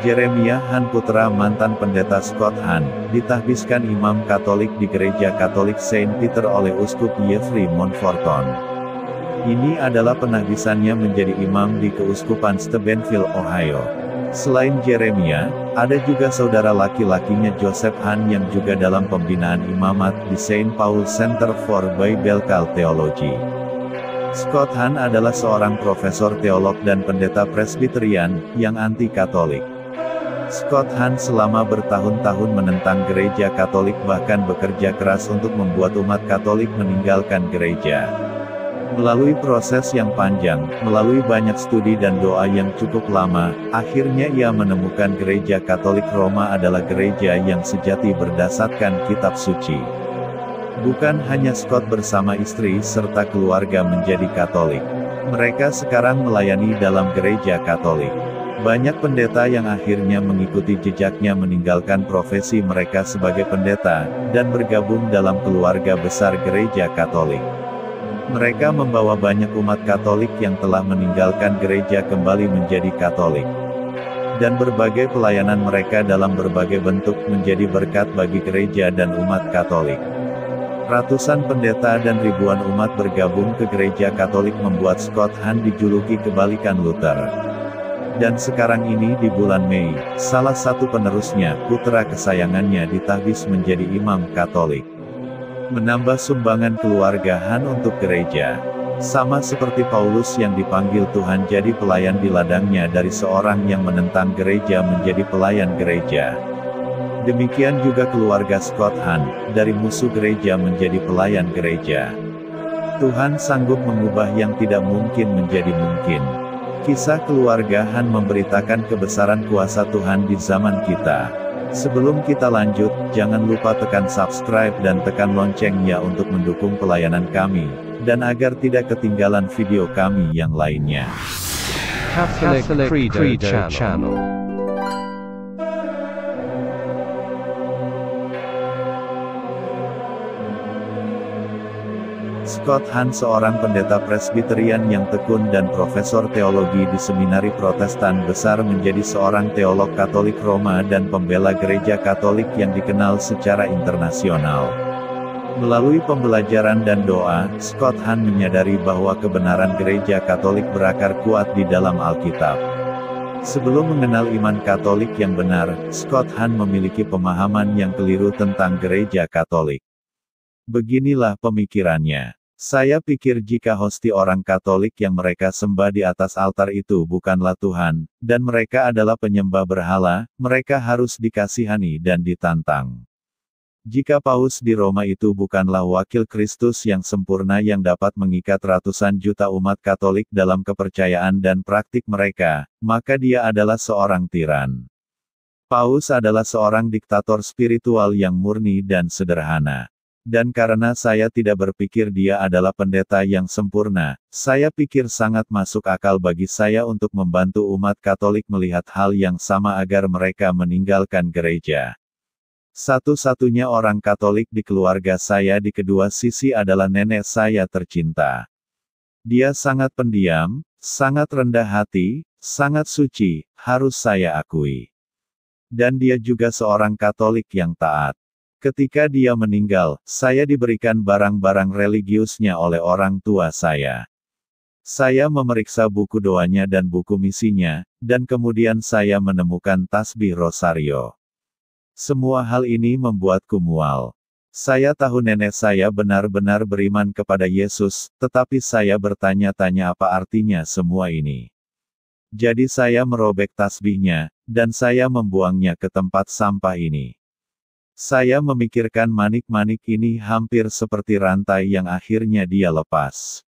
Jeremiah Hahn putra mantan pendeta Scott Hahn, ditahbiskan imam Katolik di Gereja Katolik Saint Peter oleh Uskup Jeffrey Montforton. Ini adalah penahbisannya menjadi imam di Keuskupan Steubenville, Ohio. Selain Jeremiah, ada juga saudara laki-lakinya Joseph Hahn yang juga dalam pembinaan imamat di Saint Paul Center for Biblical Theology. Scott Hahn adalah seorang profesor teolog dan pendeta Presbyterian yang anti-Katolik. Scott Hahn selama bertahun-tahun menentang gereja Katolik, bahkan bekerja keras untuk membuat umat Katolik meninggalkan gereja. Melalui proses yang panjang, melalui banyak studi dan doa yang cukup lama, akhirnya ia menemukan gereja Katolik Roma adalah gereja yang sejati berdasarkan kitab suci. Bukan hanya Scott bersama istri serta keluarga menjadi Katolik. Mereka sekarang melayani dalam gereja Katolik. Banyak pendeta yang akhirnya mengikuti jejaknya meninggalkan profesi mereka sebagai pendeta, dan bergabung dalam keluarga besar gereja Katolik. Mereka membawa banyak umat Katolik yang telah meninggalkan gereja kembali menjadi Katolik. Dan berbagai pelayanan mereka dalam berbagai bentuk menjadi berkat bagi gereja dan umat Katolik. Ratusan pendeta dan ribuan umat bergabung ke gereja Katolik membuat Scott Hahn dijuluki kebalikan Luther. Dan sekarang ini di bulan Mei, salah satu penerusnya, putra kesayangannya ditahbis menjadi imam Katolik. Menambah sumbangan keluarga Hahn untuk gereja. Sama seperti Paulus yang dipanggil Tuhan jadi pelayan di ladangnya dari seorang yang menentang gereja menjadi pelayan gereja. Demikian juga keluarga Scott Hahn, dari musuh gereja menjadi pelayan gereja. Tuhan sanggup mengubah yang tidak mungkin menjadi mungkin. Kisah keluarga Hahn memberitakan kebesaran kuasa Tuhan di zaman kita. Sebelum kita lanjut, jangan lupa tekan subscribe dan tekan loncengnya untuk mendukung pelayanan kami, dan agar tidak ketinggalan video kami yang lainnya. Catholic Credo Channel. Scott Hahn seorang pendeta Presbyterian yang tekun dan profesor teologi di seminari Protestan besar menjadi seorang teolog Katolik Roma dan pembela gereja Katolik yang dikenal secara internasional. Melalui pembelajaran dan doa, Scott Hahn menyadari bahwa kebenaran gereja Katolik berakar kuat di dalam Alkitab. Sebelum mengenal iman Katolik yang benar, Scott Hahn memiliki pemahaman yang keliru tentang gereja Katolik. Beginilah pemikirannya. Saya pikir jika hosti orang Katolik yang mereka sembah di atas altar itu bukanlah Tuhan, dan mereka adalah penyembah berhala, mereka harus dikasihani dan ditantang. Jika Paus di Roma itu bukanlah wakil Kristus yang sempurna yang dapat mengikat ratusan juta umat Katolik dalam kepercayaan dan praktik mereka, maka dia adalah seorang tiran. Paus adalah seorang diktator spiritual yang murni dan sederhana. Dan karena saya tidak berpikir dia adalah pendeta yang sempurna, saya pikir sangat masuk akal bagi saya untuk membantu umat Katolik melihat hal yang sama agar mereka meninggalkan gereja. Satu-satunya orang Katolik di keluarga saya di kedua sisi adalah nenek saya tercinta. Dia sangat pendiam, sangat rendah hati, sangat suci, harus saya akui. Dan dia juga seorang Katolik yang taat. Ketika dia meninggal, saya diberikan barang-barang religiusnya oleh orang tua saya. Saya memeriksa buku doanya dan buku misinya, dan kemudian saya menemukan tasbih rosario. Semua hal ini membuatku mual. Saya tahu nenek saya benar-benar beriman kepada Yesus, tetapi saya bertanya-tanya apa artinya semua ini. Jadi saya merobek tasbihnya, dan saya membuangnya ke tempat sampah ini. Saya memikirkan manik-manik ini hampir seperti rantai yang akhirnya dia lepas.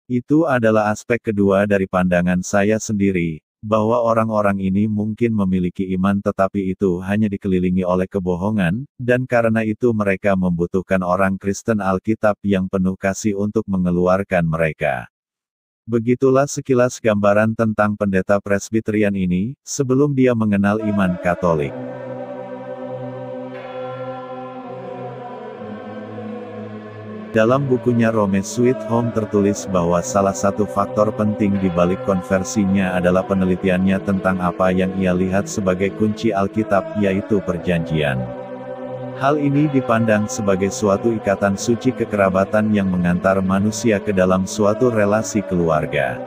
Itu adalah aspek kedua dari pandangan saya sendiri, bahwa orang-orang ini mungkin memiliki iman tetapi itu hanya dikelilingi oleh kebohongan, dan karena itu mereka membutuhkan orang Kristen Alkitab yang penuh kasih untuk mengeluarkan mereka. Begitulah sekilas gambaran tentang pendeta Presbyterian ini, sebelum dia mengenal iman Katolik. Dalam bukunya Rome Sweet Home tertulis bahwa salah satu faktor penting di balik konversinya adalah penelitiannya tentang apa yang ia lihat sebagai kunci Alkitab, yaitu perjanjian. Hal ini dipandang sebagai suatu ikatan suci kekerabatan yang mengantar manusia ke dalam suatu relasi keluarga.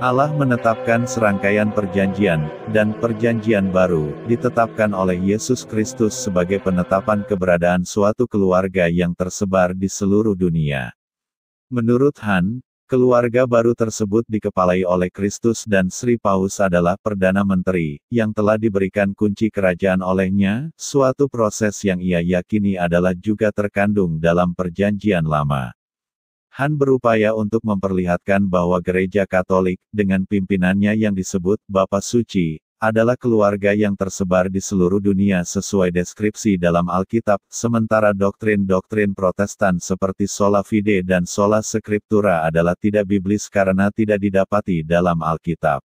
Allah menetapkan serangkaian perjanjian, dan perjanjian baru, ditetapkan oleh Yesus Kristus sebagai penetapan keberadaan suatu keluarga yang tersebar di seluruh dunia. Menurut Han, keluarga baru tersebut dikepalai oleh Kristus dan Sri Paus adalah Perdana Menteri, yang telah diberikan kunci kerajaan olehnya, suatu proses yang ia yakini adalah juga terkandung dalam perjanjian lama. Han berupaya untuk memperlihatkan bahwa Gereja Katolik, dengan pimpinannya yang disebut Bapa Suci, adalah keluarga yang tersebar di seluruh dunia sesuai deskripsi dalam Alkitab, sementara doktrin-doktrin Protestan seperti sola fide dan sola scriptura adalah tidak biblis karena tidak didapati dalam Alkitab.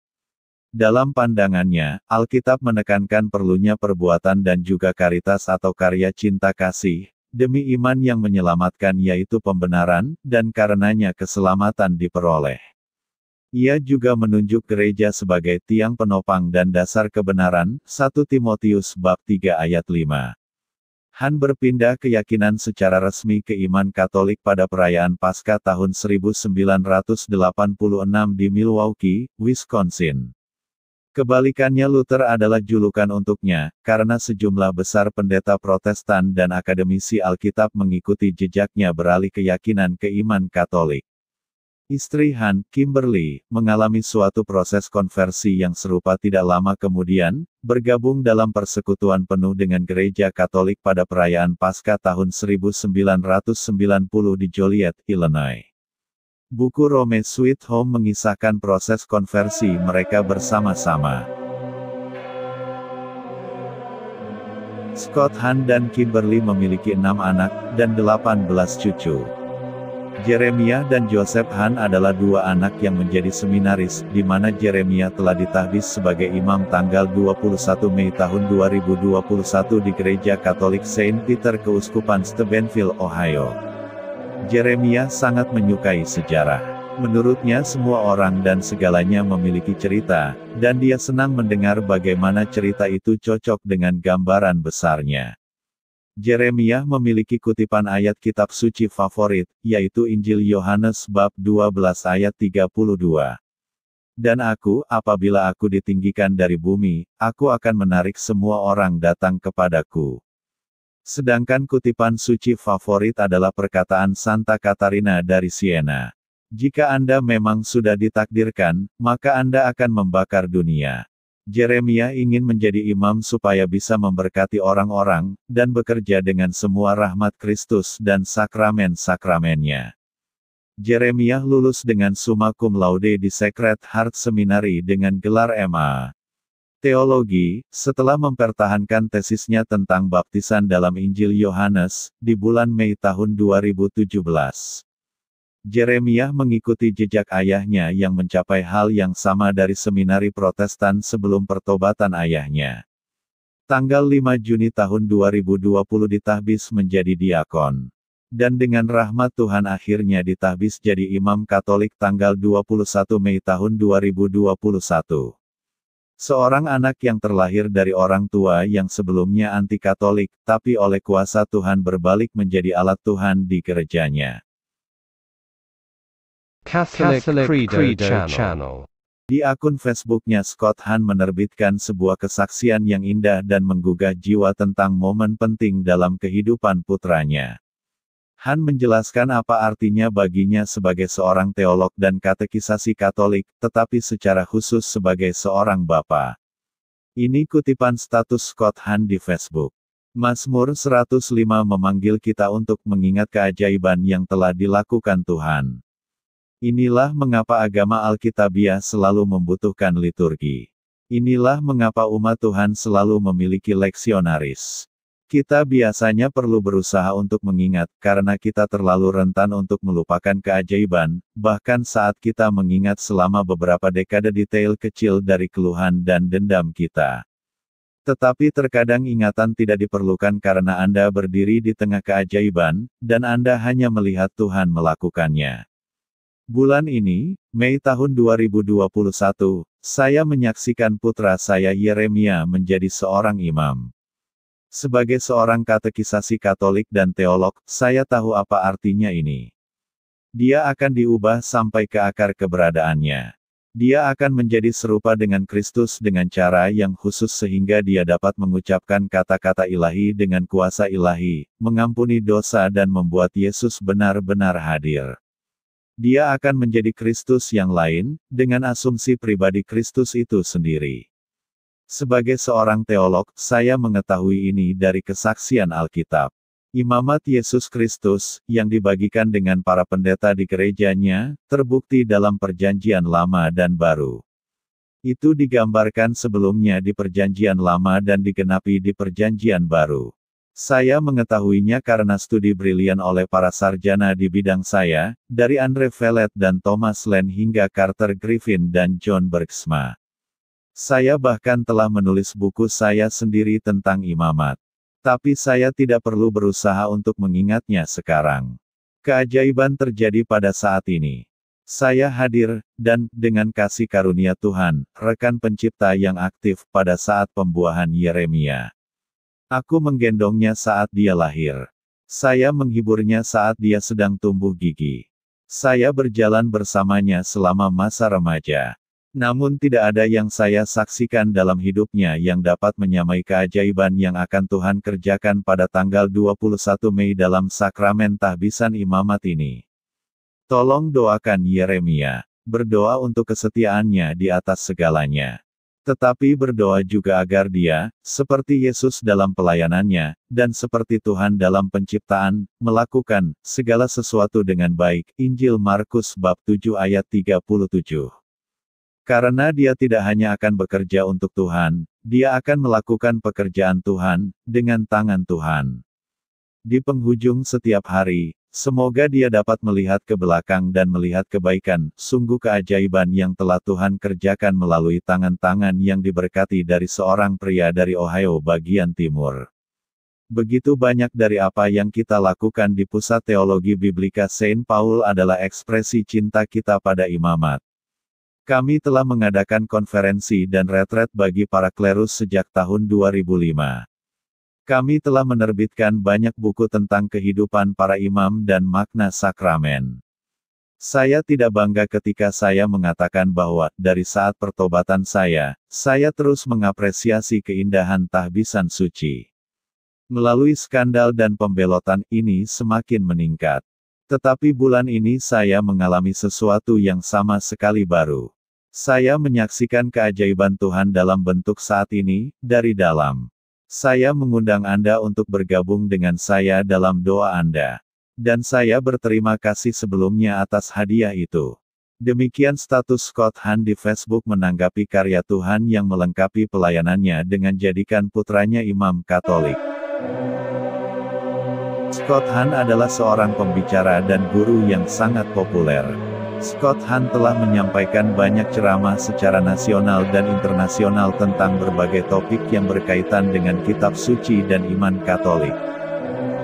Dalam pandangannya, Alkitab menekankan perlunya perbuatan dan juga karitas atau karya cinta kasih, demi iman yang menyelamatkan yaitu pembenaran, dan karenanya keselamatan diperoleh. Ia juga menunjuk gereja sebagai tiang penopang dan dasar kebenaran, 1 Timotius bab 3 ayat 5. Han berpindah keyakinan secara resmi ke iman Katolik pada perayaan Paskah tahun 1986 di Milwaukee, Wisconsin. Kebalikannya Luther adalah julukan untuknya, karena sejumlah besar pendeta Protestan dan akademisi Alkitab mengikuti jejaknya beralih keyakinan ke iman Katolik. Istri Han, Kimberly, mengalami suatu proses konversi yang serupa tidak lama kemudian, bergabung dalam persekutuan penuh dengan Gereja Katolik pada perayaan Paskah tahun 1990 di Joliet, Illinois. Buku Rome Sweet Home mengisahkan proses konversi mereka bersama-sama. Scott Han dan Kimberly memiliki 6 anak, dan 18 cucu. Jeremiah dan Joseph Han adalah 2 anak yang menjadi seminaris, di mana Jeremiah telah ditahbis sebagai imam tanggal 21 Mei tahun 2021 di Gereja Katolik Saint Peter Keuskupan Steubenville, Ohio. Jeremiah sangat menyukai sejarah. Menurutnya semua orang dan segalanya memiliki cerita, dan dia senang mendengar bagaimana cerita itu cocok dengan gambaran besarnya. Jeremiah memiliki kutipan ayat kitab suci favorit, yaitu Injil Yohanes bab 12 ayat 32. Dan aku, apabila aku ditinggikan dari bumi, aku akan menarik semua orang datang kepadaku. Sedangkan kutipan suci favorit adalah perkataan Santa Katarina dari Siena. Jika Anda memang sudah ditakdirkan, maka Anda akan membakar dunia. Jeremiah ingin menjadi imam supaya bisa memberkati orang-orang, dan bekerja dengan semua rahmat Kristus dan sakramen-sakramennya. Jeremiah lulus dengan summa cum laude di Sacred Heart Seminary dengan gelar M.A. Teologi, setelah mempertahankan tesisnya tentang baptisan dalam Injil Yohanes, di bulan Mei tahun 2017. Jeremiah mengikuti jejak ayahnya yang mencapai hal yang sama dari seminari Protestan sebelum pertobatan ayahnya. Tanggal 5 Juni tahun 2020 ditahbis menjadi diakon. Dan dengan rahmat Tuhan akhirnya ditahbis jadi imam Katolik tanggal 21 Mei tahun 2021. Seorang anak yang terlahir dari orang tua yang sebelumnya anti-Katolik, tapi oleh kuasa Tuhan berbalik menjadi alat Tuhan di gerejanya. Catholic Credo Channel. Di akun Facebooknya Scott Han menerbitkan sebuah kesaksian yang indah dan menggugah jiwa tentang momen penting dalam kehidupan putranya. Han menjelaskan apa artinya baginya sebagai seorang teolog dan katekisasi Katolik, tetapi secara khusus sebagai seorang bapa. Ini kutipan status Scott Han di Facebook. Mazmur 105 memanggil kita untuk mengingat keajaiban yang telah dilakukan Tuhan. Inilah mengapa agama Alkitabiah selalu membutuhkan liturgi. Inilah mengapa umat Tuhan selalu memiliki leksionaris. Kita biasanya perlu berusaha untuk mengingat, karena kita terlalu rentan untuk melupakan keajaiban, bahkan saat kita mengingat selama beberapa dekade detail kecil dari keluhan dan dendam kita. Tetapi terkadang ingatan tidak diperlukan karena Anda berdiri di tengah keajaiban, dan Anda hanya melihat Tuhan melakukannya. Bulan ini, Mei tahun 2021, saya menyaksikan putra saya Yeremia menjadi seorang imam. Sebagai seorang katekisasi Katolik dan teolog, saya tahu apa artinya ini. Dia akan diubah sampai ke akar keberadaannya. Dia akan menjadi serupa dengan Kristus dengan cara yang khusus sehingga dia dapat mengucapkan kata-kata ilahi dengan kuasa ilahi, mengampuni dosa dan membuat Yesus benar-benar hadir. Dia akan menjadi Kristus yang lain, dengan asumsi pribadi Kristus itu sendiri. Sebagai seorang teolog, saya mengetahui ini dari kesaksian Alkitab. Imamat Yesus Kristus, yang dibagikan dengan para pendeta di gerejanya, terbukti dalam Perjanjian Lama dan Baru. Itu digambarkan sebelumnya di Perjanjian Lama dan digenapi di Perjanjian Baru. Saya mengetahuinya karena studi brilian oleh para sarjana di bidang saya, dari Andre Vellet dan Thomas Len hingga Carter Griffin dan John Bergsma. Saya bahkan telah menulis buku saya sendiri tentang imamat. Tapi saya tidak perlu berusaha untuk mengingatnya sekarang. Keajaiban terjadi pada saat ini. Saya hadir, dan, dengan kasih karunia Tuhan, rekan pencipta yang aktif pada saat pembuahan Yeremia. Aku menggendongnya saat dia lahir. Saya menghiburnya saat dia sedang tumbuh gigi. Saya berjalan bersamanya selama masa remaja. Namun tidak ada yang saya saksikan dalam hidupnya yang dapat menyamai keajaiban yang akan Tuhan kerjakan pada tanggal 21 Mei dalam sakramen tahbisan imamat ini. Tolong doakan Yeremia. Berdoa untuk kesetiaannya di atas segalanya. Tetapi berdoa juga agar dia, seperti Yesus dalam pelayanannya, dan seperti Tuhan dalam penciptaan, melakukan segala sesuatu dengan baik. Injil Markus bab 7 ayat 37. Karena dia tidak hanya akan bekerja untuk Tuhan, dia akan melakukan pekerjaan Tuhan, dengan tangan Tuhan. Di penghujung setiap hari, semoga dia dapat melihat ke belakang dan melihat kebaikan, sungguh keajaiban yang telah Tuhan kerjakan melalui tangan-tangan yang diberkati dari seorang pria dari Ohio bagian timur. Begitu banyak dari apa yang kita lakukan di Pusat Teologi Biblika Saint Paul adalah ekspresi cinta kita pada imamat. Kami telah mengadakan konferensi dan retret bagi para klerus sejak tahun 2005. Kami telah menerbitkan banyak buku tentang kehidupan para imam dan makna sakramen. Saya tidak bangga ketika saya mengatakan bahwa, dari saat pertobatan saya terus mengapresiasi keindahan tahbisan suci. Melalui skandal dan pembelotan ini semakin meningkat. Tetapi bulan ini saya mengalami sesuatu yang sama sekali baru. Saya menyaksikan keajaiban Tuhan dalam bentuk saat ini, dari dalam. Saya mengundang Anda untuk bergabung dengan saya dalam doa Anda. Dan saya berterima kasih sebelumnya atas hadiah itu. Demikian status Scott Hahn di Facebook menanggapi karya Tuhan yang melengkapi pelayanannya dengan jadikan putranya imam Katolik. Scott Hahn adalah seorang pembicara dan guru yang sangat populer. Scott Hahn telah menyampaikan banyak ceramah secara nasional dan internasional tentang berbagai topik yang berkaitan dengan kitab suci dan iman Katolik.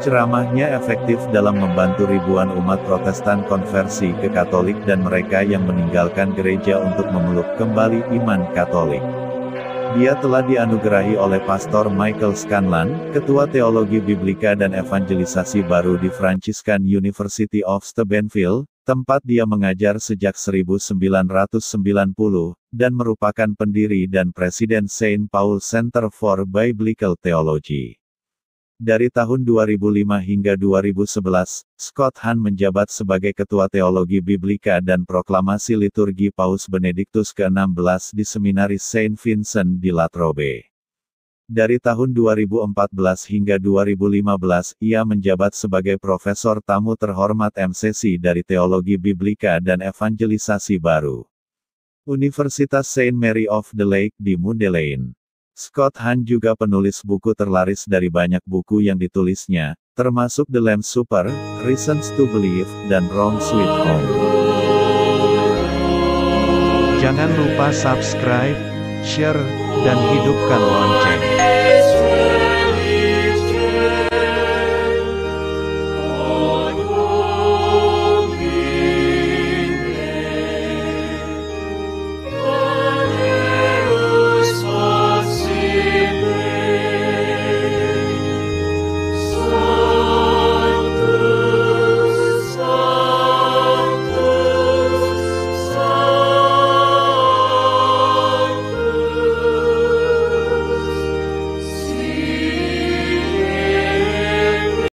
Ceramahnya efektif dalam membantu ribuan umat Protestan konversi ke Katolik dan mereka yang meninggalkan gereja untuk memeluk kembali iman Katolik. Dia telah dianugerahi oleh Pastor Michael Scanlan, Ketua Teologi Biblika dan Evangelisasi Baru di Franciscan University of Steubenville, tempat dia mengajar sejak 1990, dan merupakan pendiri dan presiden Saint Paul Center for Biblical Theology. Dari tahun 2005 hingga 2011, Scott Hahn menjabat sebagai Ketua Teologi Biblika dan Proklamasi Liturgi Paus Benediktus ke-16 di Seminaris Saint Vincent di Latrobe. Dari tahun 2014 hingga 2015, ia menjabat sebagai Profesor Tamu Terhormat MCC dari Teologi Biblika dan Evangelisasi Baru. Universitas Saint Mary of the Lake di Mundelein. Scott Hahn juga penulis buku terlaris dari banyak buku yang ditulisnya, termasuk The Lamb's Supper, Reasons to Believe, dan Home Sweet Home. Jangan lupa subscribe, share, dan hidupkan lonceng.